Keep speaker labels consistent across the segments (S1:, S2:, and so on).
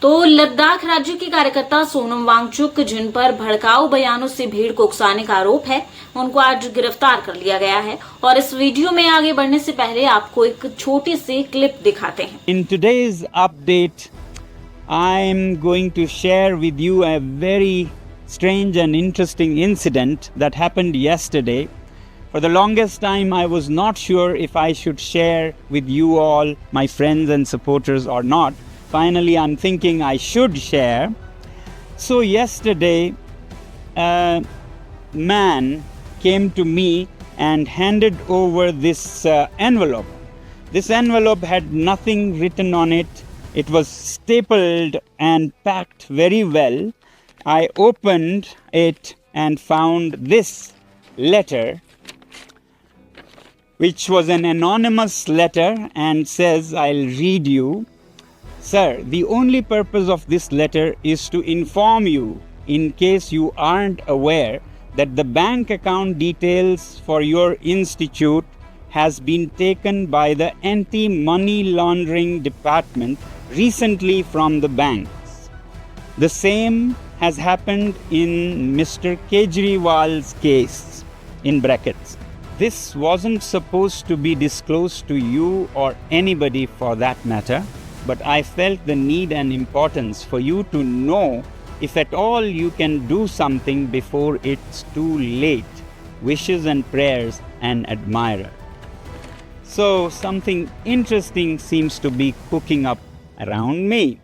S1: तो लद्दाख राज्य की कार्यकर्ता सोनम वांगचुक, जिन पर भड़काऊ बयानों से भीड़ को उकसाने का आरोप है, उनको आज गिरफ्तार कर लिया गया है। और इस वीडियो में आगे बढ़ने से पहले आपको एक छोटी सी क्लिप दिखाते हैं।
S2: In today's update, I'm going to share with you a very strange and interesting incident that happened yesterday. For the longest time, I was not sure if I should share with you all, my friends and supporters, or not. Finally, I'm thinking I should share. So yesterday, a man came to me and handed over this envelope. This envelope had nothing written on it. It was stapled and packed very well. I opened it and found this letter, which was an anonymous letter, and says, I'll read you. Sir, the only purpose of this letter is to inform you, in case you aren't aware, that the bank account details for your institute has been taken by the anti-money laundering department recently from the banks. The same has happened in Mr. Kejriwal's case, in brackets. This wasn't supposed to be disclosed to you or anybody for that matter, but I felt the need and importance for you to know, if at all you can do something before it's too late. Wishes and prayers, an admirer. So something interesting seems to be cooking up around me.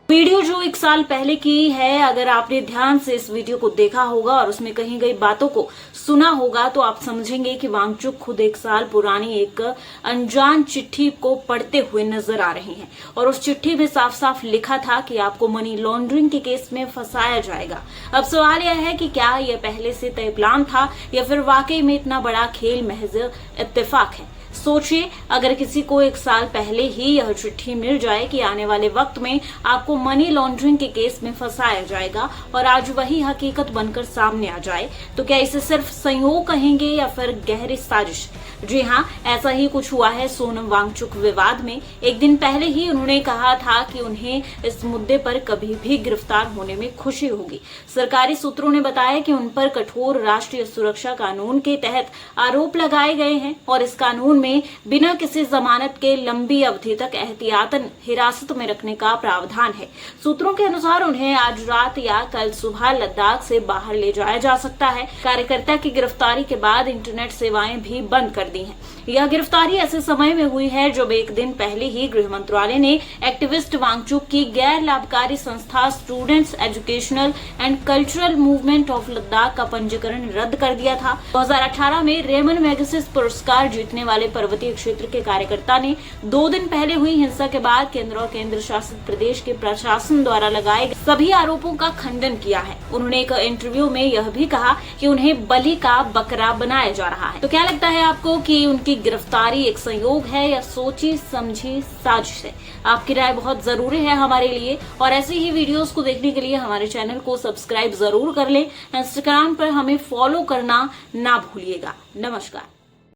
S1: Video जो 1 साल पहले की है, अगर आपने ध्यान से इस वीडियो को देखा होगा और उसमें कही गई बातों को सुना होगा तो आप समझेंगे कि वांगचुक खुद 1 साल पुरानी एक अनजान चिट्ठी को पढ़ते हुए नजर आ रहे हैं। और उस चिट्ठी में साफ साफ लिखा था कि आपको मनी लॉन्ड्रिंग के केस में फंसाया जाएगा। अब सवाल यह है कि क्या यह पहले से तय प्लान था या फिर वाकई में इतना बड़ा खेल महज इत्तेफाक है। सोचिए, अगर किसी को 1 साल पहले ही यह चिट्ठी मिल जाए कि आने वाले वक्त में आपको मनी लॉन्ड्रिंग के केस में फंसाया जाएगा और आज वही हकीकत बनकर सामने आ जाए, तो क्या इसे सिर्फ संयोग कहेंगे या फिर गहरी साजिश? जी हाँ, ऐसा ही कुछ हुआ है सोनम वांगचुक विवाद में। एक दिन पहले ही उन्होंने कहा था कि उन्हें इस मुद्दे पर कभी भी गिरफ्तार होने में खुशी होगी। सरकारी सूत्रों ने बताया कि उन पर कठोर राष्ट्रीय सुरक्षा कानून के तहत आरोप लगाए गए हैं और इस कानून में बिना किसी जमानत के लंबी अवधि तक एहतियातन हिरासत में रखने का प्रावधान है। सूत्रों के अनुसार उन्हें आज रात या कल सुबह लद्दाख से बाहर ले जाया जा सकता है। कार्यकर्ता की गिरफ्तारी के बाद इंटरनेट सेवाएं भी बंद कर दी हैं। यह गिरफ्तारी ऐसे समय में हुई है जब एक दिन पहले ही गृह मंत्रालय ने एक्टिविस्ट वांगचुक की गैर लाभकारी संस्था students educational and cultural movement of Ladakh का पंजीकरण रद्द कर दिया था। 2018 में रेमन मैगसेसे पुरस्कार जीतने वाले पर्वतीय क्षेत्र के कार्यकर्ता ने 2 दिन पहले हुई हिंसा के बाद केंद्र और केंद्र शासित प्रदेश के प्रशासन द्वारा लगाए गए सभी आरोपों का खंडन किया है। उन्होंने एक इंटरव्यू में यह भी कहा कि उन्हें बलि का बकरा बनाया जा रहा है। तो क्या लगता है आपको कि उनकी गिरफ्तारी एक संयोग है या सोची समझी साजिश है? आपकी राय बहुत जरूरी है हमारे लिए, और ऐसे ही वीडियोस को देखने के लिए हमारे चैनल को सब्सक्राइब जरूर कर लें। इंस्टाग्राम पर हमें फॉलो करना ना भूलिएगा। नमस्कार।